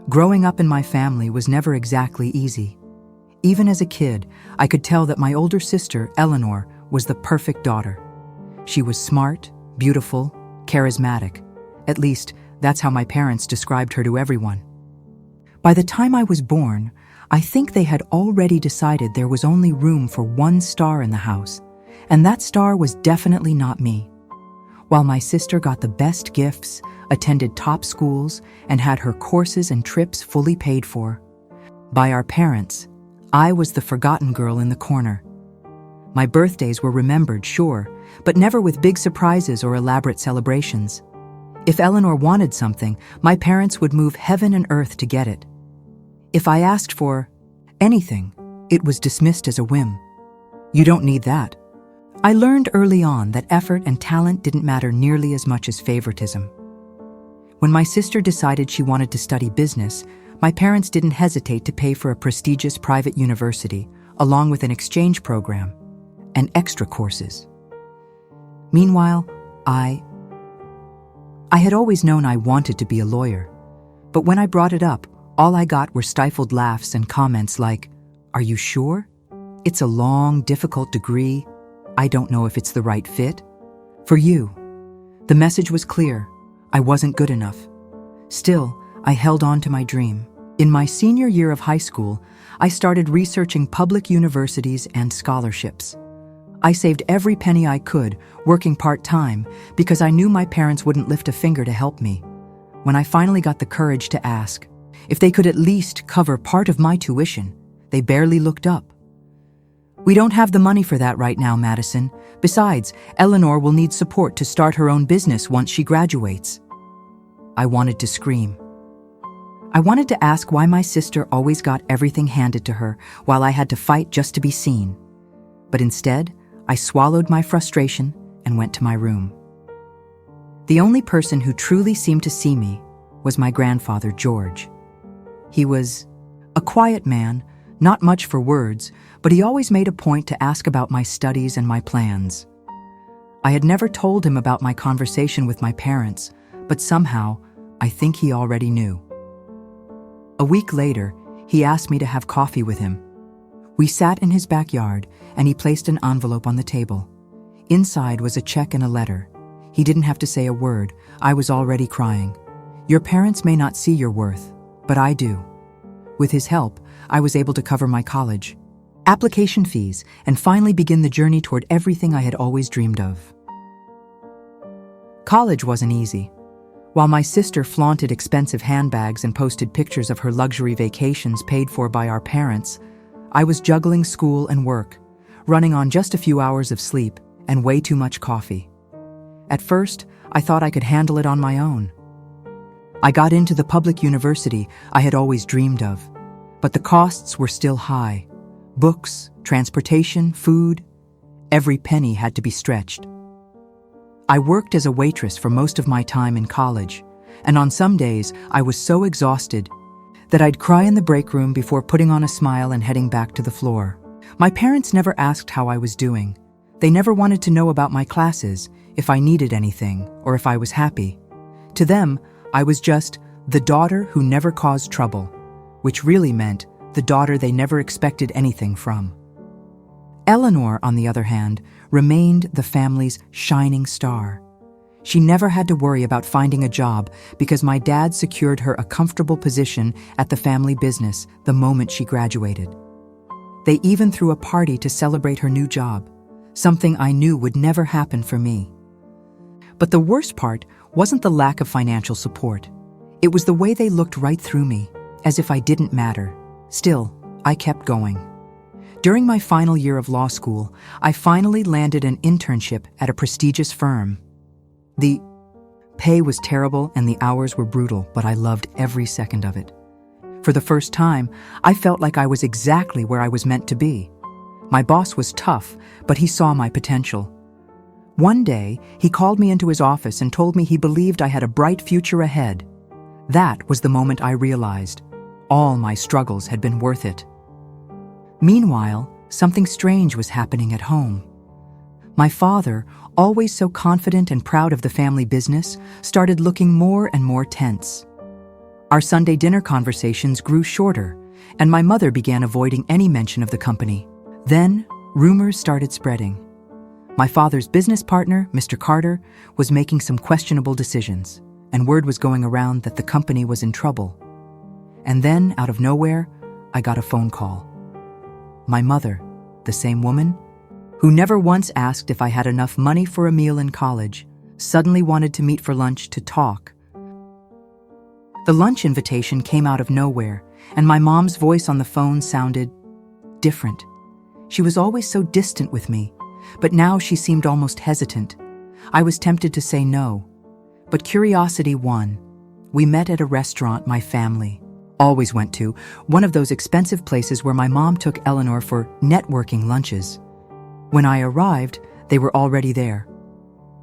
Growing up in my family was never exactly easy. Even as a kid, I could tell that my older sister, Eleanor, was the perfect daughter. She was smart, beautiful, charismatic. At least, that's how my parents described her to everyone. By the time I was born, I think they had already decided there was only room for one star in the house, and that star was definitely not me. While my sister got the best gifts, attended top schools, and had her courses and trips fully paid for, by our parents, I was the forgotten girl in the corner. My birthdays were remembered, sure, but never with big surprises or elaborate celebrations. If Eleanor wanted something, my parents would move heaven and earth to get it. If I asked for anything, it was dismissed as a whim. You don't need that. I learned early on that effort and talent didn't matter nearly as much as favoritism. When my sister decided she wanted to study business, my parents didn't hesitate to pay for a prestigious private university, along with an exchange program and extra courses. Meanwhile, I had always known I wanted to be a lawyer, but when I brought it up, all I got were stifled laughs and comments like, "Are you sure? It's a long, difficult degree. I don't know if it's the right fit." For you, the message was clear. I wasn't good enough. Still, I held on to my dream. In my senior year of high school, I started researching public universities and scholarships. I saved every penny I could, working part-time, because I knew my parents wouldn't lift a finger to help me. When I finally got the courage to ask if they could at least cover part of my tuition, they barely looked up. "We don't have the money for that right now, Madison. Besides, Eleanor will need support to start her own business once she graduates." I wanted to scream. I wanted to ask why my sister always got everything handed to her while I had to fight just to be seen. But instead, I swallowed my frustration and went to my room. The only person who truly seemed to see me was my grandfather, George. He was a quiet man, not much for words, but he always made a point to ask about my studies and my plans. I had never told him about my conversation with my parents, but somehow, I think he already knew. A week later, he asked me to have coffee with him. We sat in his backyard, and he placed an envelope on the table. Inside was a check and a letter. He didn't have to say a word. I was already crying. "Your parents may not see your worth, but I do." With his help, I was able to cover my college, application fees, and finally begin the journey toward everything I had always dreamed of. College wasn't easy. While my sister flaunted expensive handbags and posted pictures of her luxury vacations paid for by our parents, I was juggling school and work, running on just a few hours of sleep and way too much coffee. At first, I thought I could handle it on my own. I got into the public university I had always dreamed of, but the costs were still high. Books, transportation, food, every penny had to be stretched. I worked as a waitress for most of my time in college, and on some days I was so exhausted that I'd cry in the break room before putting on a smile and heading back to the floor. My parents never asked how I was doing. They never wanted to know about my classes, if I needed anything, or if I was happy. To them, I was just the daughter who never caused trouble, which really meant the daughter they never expected anything from. Eleanor, on the other hand, remained the family's shining star. She never had to worry about finding a job because my dad secured her a comfortable position at the family business the moment she graduated. They even threw a party to celebrate her new job, something I knew would never happen for me. But the worst part wasn't the lack of financial support. It was the way they looked right through me, as if I didn't matter. Still, I kept going. During my final year of law school, I finally landed an internship at a prestigious firm. The pay was terrible and the hours were brutal, but I loved every second of it. For the first time, I felt like I was exactly where I was meant to be. My boss was tough, but he saw my potential. One day, he called me into his office and told me he believed I had a bright future ahead. That was the moment I realized all my struggles had been worth it. Meanwhile, something strange was happening at home. My father, always so confident and proud of the family business, started looking more and more tense. Our Sunday dinner conversations grew shorter, and my mother began avoiding any mention of the company. Then, rumors started spreading. My father's business partner, Mr. Carter, was making some questionable decisions, and word was going around that the company was in trouble. And then, out of nowhere, I got a phone call. My mother, the same woman, who never once asked if I had enough money for a meal in college, suddenly wanted to meet for lunch to talk. The lunch invitation came out of nowhere, and my mom's voice on the phone sounded different. She was always so distant with me, but now she seemed almost hesitant. I was tempted to say no, but curiosity won. We met at a restaurant my family always went to, one of those expensive places where my mom took Eleanor for networking lunches. When I arrived, they were already there.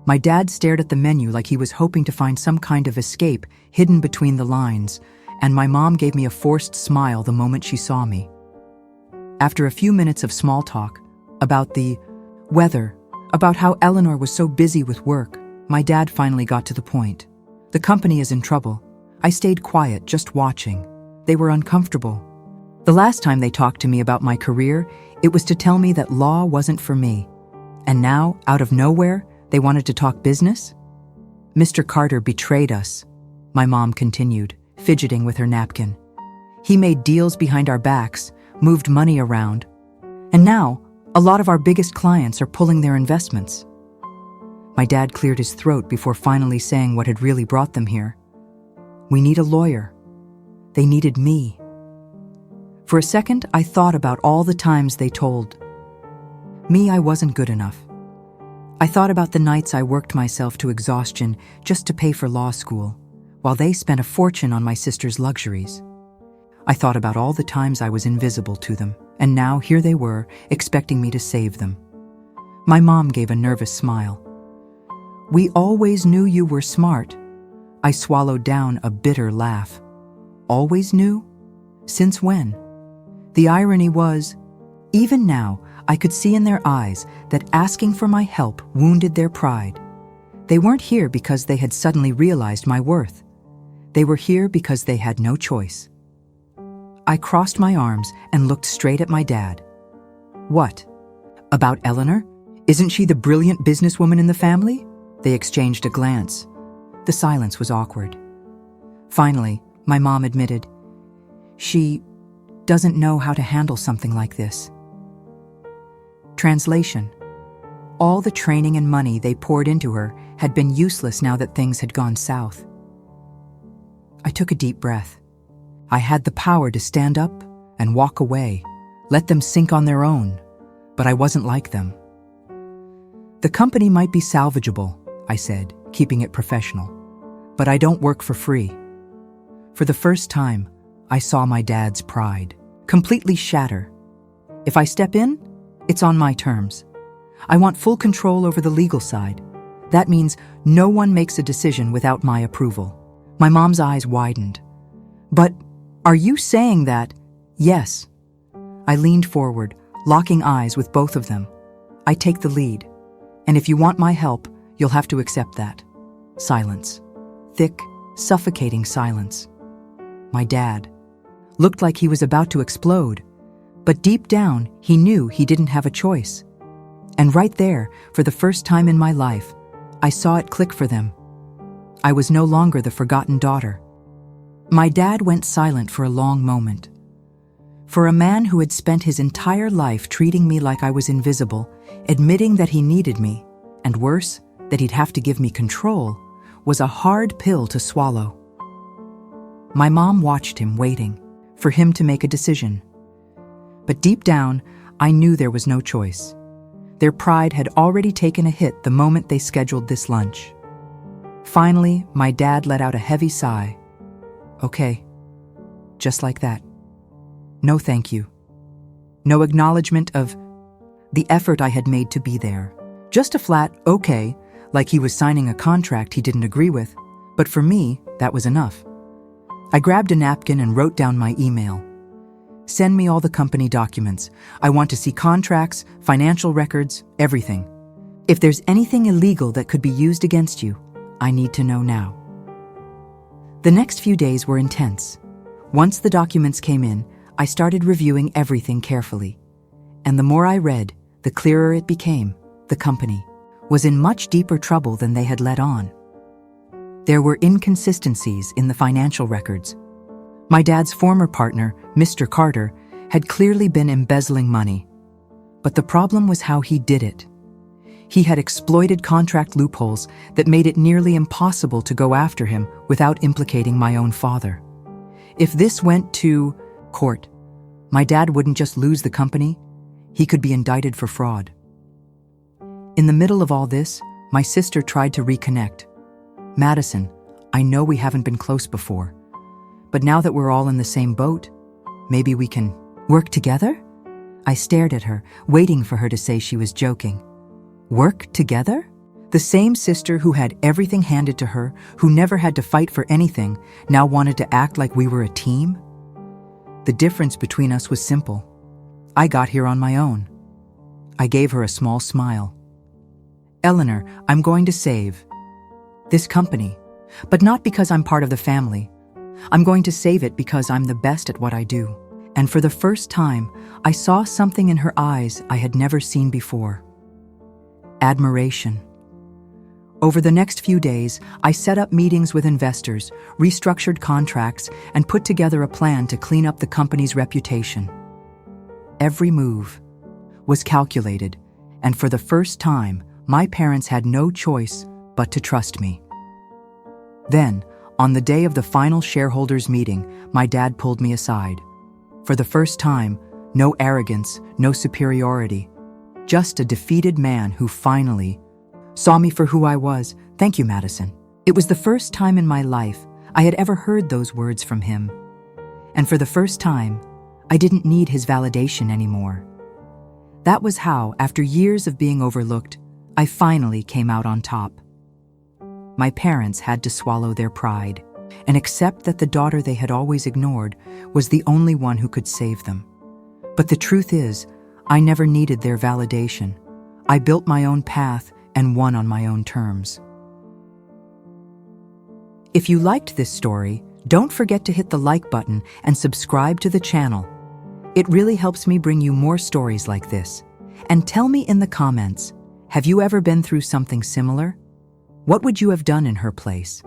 My dad stared at the menu like he was hoping to find some kind of escape hidden between the lines, and my mom gave me a forced smile the moment she saw me. After a few minutes of small talk about the weather, about how Eleanor was so busy with work, my dad finally got to the point. The company is in trouble. I stayed quiet, just watching. They were uncomfortable. The last time they talked to me about my career, it was to tell me that law wasn't for me. And now, out of nowhere, they wanted to talk business? Mr. Carter betrayed us, my mom continued, fidgeting with her napkin. He made deals behind our backs, moved money around, and now, a lot of our biggest clients are pulling their investments. My dad cleared his throat before finally saying what had really brought them here. We need a lawyer. They needed me. For a second, I thought about all the times they told me I wasn't good enough. I thought about the nights I worked myself to exhaustion just to pay for law school, while they spent a fortune on my sister's luxuries. I thought about all the times I was invisible to them, and now here they were, expecting me to save them. My mom gave a nervous smile. We always knew you were smart. I swallowed down a bitter laugh. Always knew? Since when? The irony was, even now, I could see in their eyes that asking for my help wounded their pride. They weren't here because they had suddenly realized my worth. They were here because they had no choice. I crossed my arms and looked straight at my dad. What? About Eleanor? Isn't she the brilliant businesswoman in the family? They exchanged a glance. The silence was awkward. Finally, my mom admitted, she doesn't know how to handle something like this. Translation: all the training and money they poured into her had been useless now that things had gone south. I took a deep breath. I had the power to stand up and walk away, let them sink on their own, but I wasn't like them. The company might be salvageable, I said, keeping it professional, but I don't work for free. For the first time, I saw my dad's pride completely shatter. If I step in, it's on my terms. I want full control over the legal side. That means no one makes a decision without my approval. My mom's eyes widened. But are you saying that? Yes. I leaned forward, locking eyes with both of them. I take the lead. And if you want my help, you'll have to accept that. Silence. Thick, suffocating silence. My dad looked like he was about to explode, but deep down, he knew he didn't have a choice. And right there, for the first time in my life, I saw it click for them. I was no longer the forgotten daughter. My dad went silent for a long moment. For a man who had spent his entire life treating me like I was invisible, admitting that he needed me, and worse, that he'd have to give me control, was a hard pill to swallow. My mom watched him, waiting for him to make a decision. But deep down, I knew there was no choice. Their pride had already taken a hit the moment they scheduled this lunch. Finally, my dad let out a heavy sigh. Okay, just like that. No thank you. No acknowledgement of the effort I had made to be there. Just a flat okay, like he was signing a contract he didn't agree with. But for me, that was enough. I grabbed a napkin and wrote down my email. Send me all the company documents. I want to see contracts, financial records, everything. If there's anything illegal that could be used against you, I need to know now. The next few days were intense. Once the documents came in, I started reviewing everything carefully. And the more I read, the clearer it became. The company was in much deeper trouble than they had let on. There were inconsistencies in the financial records. My dad's former partner, Mr. Carter, had clearly been embezzling money. But the problem was how he did it. He had exploited contract loopholes that made it nearly impossible to go after him without implicating my own father. If this went to court, my dad wouldn't just lose the company, he could be indicted for fraud. In the middle of all this, my sister tried to reconnect. Madison, I know we haven't been close before, but now that we're all in the same boat, maybe we can work together? I stared at her, waiting for her to say she was joking. Work together? The same sister who had everything handed to her, who never had to fight for anything, now wanted to act like we were a team? The difference between us was simple. I got here on my own. I gave her a small smile. Eleanor, I'm going to save this company, but not because I'm part of the family. I'm going to save it because I'm the best at what I do. And for the first time, I saw something in her eyes I had never seen before. Admiration. Over the next few days, I set up meetings with investors, restructured contracts, and put together a plan to clean up the company's reputation. Every move was calculated, and for the first time, my parents had no choice but to trust me. Then, on the day of the final shareholders' meeting, my dad pulled me aside. For the first time, no arrogance, no superiority, just a defeated man who finally saw me for who I was. Thank you, Madison. It was the first time in my life I had ever heard those words from him. And for the first time, I didn't need his validation anymore. That was how, after years of being overlooked, I finally came out on top. My parents had to swallow their pride and accept that the daughter they had always ignored was the only one who could save them. But the truth is, I never needed their validation. I built my own path and won on my own terms. If you liked this story, don't forget to hit the like button and subscribe to the channel. It really helps me bring you more stories like this. And tell me in the comments, have you ever been through something similar? What would you have done in her place?